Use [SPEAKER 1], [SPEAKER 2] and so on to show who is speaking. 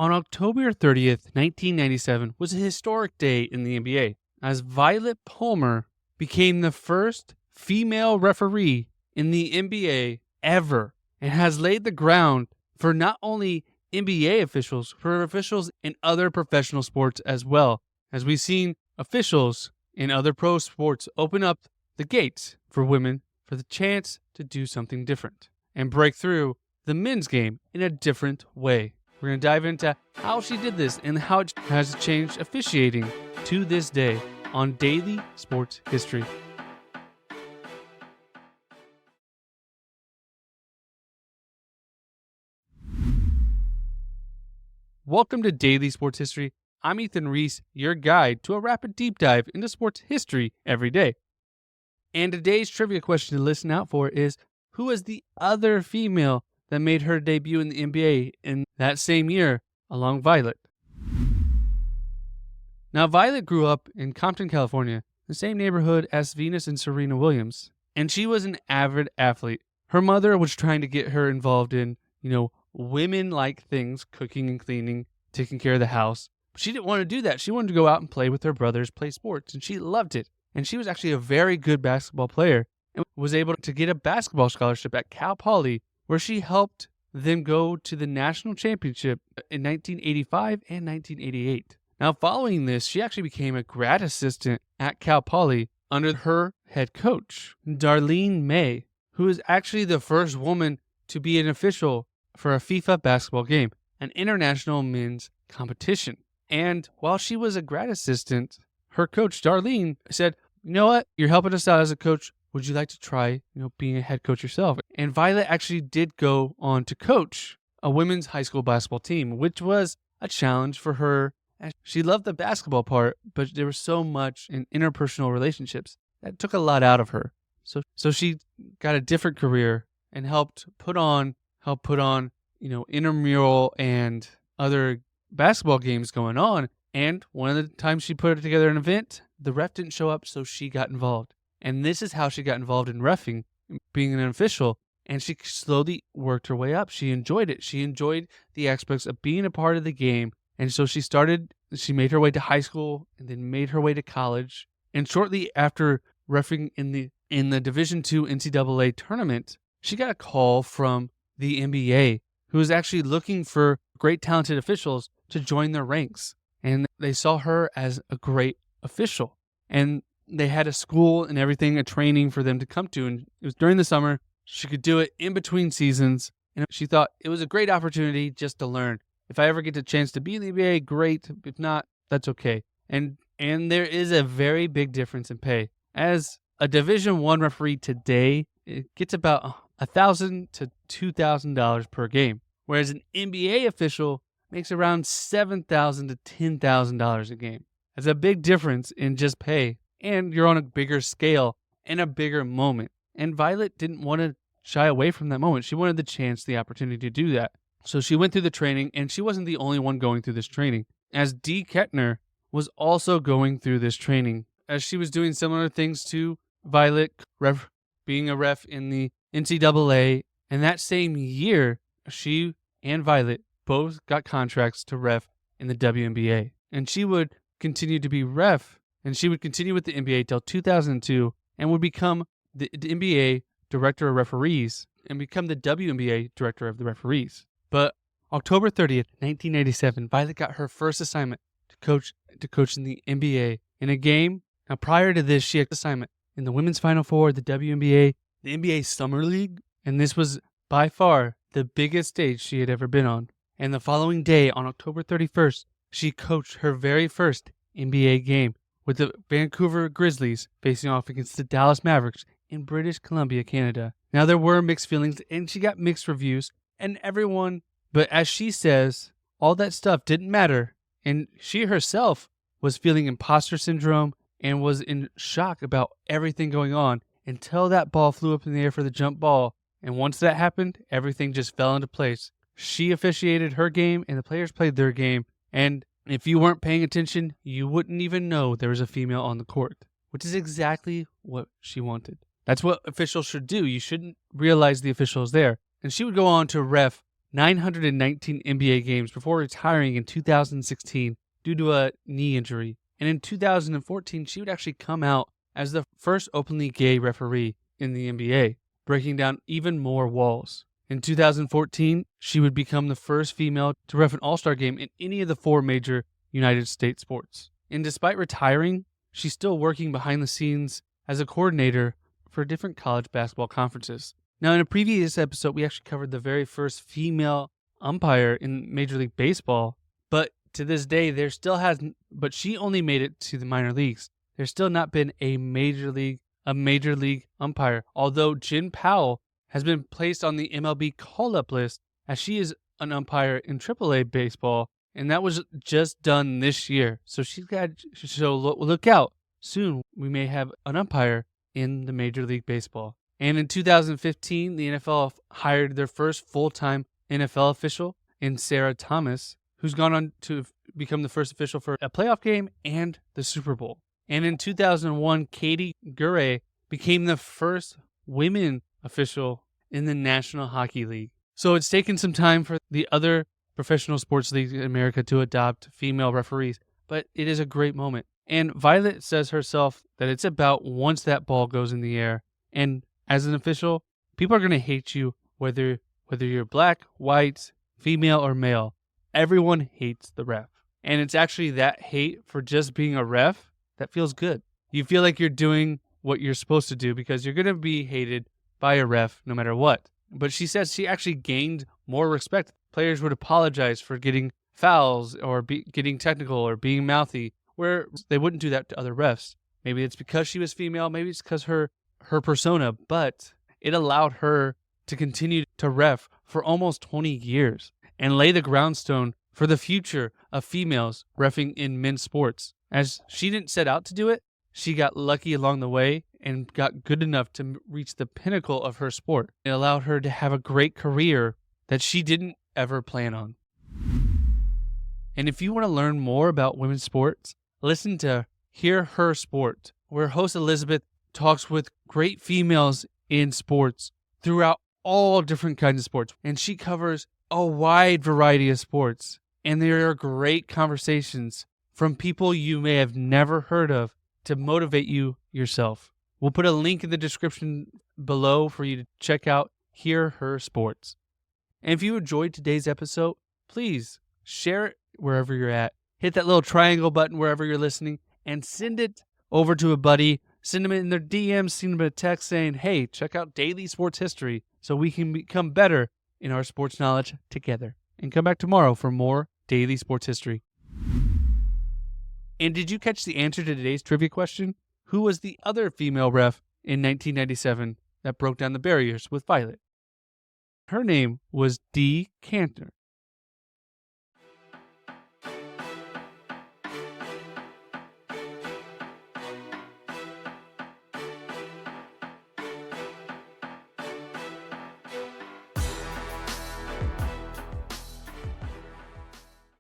[SPEAKER 1] On October 30th, 1997 was a historic day in the NBA as Violet Palmer became the first female referee in the NBA ever and has laid the ground for not only NBA officials, for officials in other professional sports as well, as we've seen officials in other pro sports open up the gates for women for the chance to do something different and break through the men's game in a different way. We're going to dive into how she did this and how it has changed officiating to this day on Daily Sports History. Welcome to Daily Sports History. I'm Ethan Reese, your guide to a rapid deep dive into sports history every day. And today's trivia question to listen out for is, who is the other female that made her debut in the NBA in that same year along Violet? Now, Violet grew up in Compton, California, the same neighborhood as Venus and Serena Williams, and she was an avid athlete. Her mother was trying to get her involved in, women-like things, cooking and cleaning, taking care of the house. But she didn't want to do that. She wanted to go out and play with her brothers, play sports, and she loved it. And she was actually a very good basketball player and was able to get a basketball scholarship at Cal Poly, where she helped them go to the national championship in 1985 and 1988. Now, following this, she actually became a grad assistant at Cal Poly under her head coach, Darlene May, who is actually the first woman to be an official for a FIFA basketball game, an international men's competition. And while she was a grad assistant, her coach, Darlene, said, "You know what? You're helping us out as a coach. Would you like to try, being a head coach yourself?" And Violet actually did go on to coach a women's high school basketball team, which was a challenge for her. She loved the basketball part, but there was so much in interpersonal relationships that took a lot out of her. So she got a different career and helped put on, intramural and other basketball games going on. And one of the times she put together an event, the ref didn't show up, so she got involved. And this is how she got involved in reffing, being an official. And she slowly worked her way up. She enjoyed it. She enjoyed the aspects of being a part of the game. And so she made her way to high school and then made her way to college. And shortly after reffing in the Division II NCAA tournament, she got a call from the NBA, who was actually looking for great talented officials to join their ranks. And they saw her as a great official. And they had a school and everything, a training for them to come to. And it was during the summer. She could do it in between seasons. And she thought it was a great opportunity just to learn. If I ever get the chance to be in the NBA, great. If not, that's okay. And there is a very big difference in pay. As a Division I referee today, it gets about $1,000 to $2,000 per game. Whereas an NBA official makes around $7,000 to $10,000 a game. That's a big difference in just pay. And you're on a bigger scale and a bigger moment. And Violet didn't want to shy away from that moment. She wanted the chance, the opportunity to do that. So she went through the training, and she wasn't the only one going through this training, as Dee Kettner was also going through this training, as she was doing similar things to Violet, being a ref in the NCAA. And that same year, she and Violet both got contracts to ref in the WNBA. And she would continue to be ref, and she would continue with the NBA till 2002 and would become the NBA Director of Referees and become the WNBA Director of the Referees. But October 30th, 1987, Violet got her first assignment to coach in the NBA in a game. Now, prior to this, she had an assignment in the Women's Final Four, the WNBA, the NBA Summer League, and this was by far the biggest stage she had ever been on. And the following day, on October 31st, she coached her very first NBA game with the Vancouver Grizzlies facing off against the Dallas Mavericks in British Columbia, Canada. Now, there were mixed feelings, and she got mixed reviews, but as she says, all that stuff didn't matter, and she herself was feeling imposter syndrome and was in shock about everything going on until that ball flew up in the air for the jump ball. And once that happened, everything just fell into place. She officiated her game, and the players played their game, and if you weren't paying attention, you wouldn't even know there was a female on the court, which is exactly what she wanted. That's what officials should do. You shouldn't realize the official is there. And she would go on to ref 919 NBA games before retiring in 2016 due to a knee injury. And in 2014, she would actually come out as the first openly gay referee in the NBA, breaking down even more walls. In 2014, she would become the first female to ref an All-Star game in any of the 4 major United States sports. And despite retiring, she's still working behind the scenes as a coordinator for different college basketball conferences. Now, in a previous episode, we actually covered the very first female umpire in Major League Baseball, but to this day, but she only made it to the minor leagues. There's still not been a major league umpire, although Jen Powell has been placed on the MLB call-up list as she is an umpire in AAA baseball, and that was just done this year. So look out. Soon we may have an umpire in the Major League Baseball. And in 2015, the NFL hired their first full-time NFL official in Sarah Thomas, who's gone on to become the first official for a playoff game and the Super Bowl. And in 2001, Katie Gurray became the first women official in the National Hockey League. So it's taken some time for the other professional sports leagues in America to adopt female referees, but it is a great moment. And Violet says herself that it's about once that ball goes in the air. And as an official, people are going to hate you whether you're black, white, female, or male. Everyone hates the ref. And it's actually that hate for just being a ref that feels good. You feel like you're doing what you're supposed to do because you're going to be hated by a ref no matter what. But she says she actually gained more respect. Players would apologize for getting fouls or getting technical or being mouthy, where they wouldn't do that to other refs. Maybe it's because she was female, maybe it's because her persona, but it allowed her to continue to ref for almost 20 years and lay the groundstone for the future of females reffing in men's sports. As she didn't set out to do it, she got lucky along the way and got good enough to reach the pinnacle of her sport. It allowed her to have a great career that she didn't ever plan on. And if you want to learn more about women's sports, listen to Hear Her Sport, where host Elizabeth talks with great females in sports throughout all different kinds of sports. And she covers a wide variety of sports. And there are great conversations from people you may have never heard of to motivate you yourself. We'll put a link in the description below for you to check out Hear Her Sports. And if you enjoyed today's episode, please share it wherever you're at. Hit that little triangle button wherever you're listening and send it over to a buddy. Send them in their DMs, send them a text saying, hey, check out Daily Sports History so we can become better in our sports knowledge together. And come back tomorrow for more Daily Sports History. And did you catch the answer to today's trivia question? Who was the other female ref in 1997 that broke down the barriers with Violet? Her name was Dee Cantor.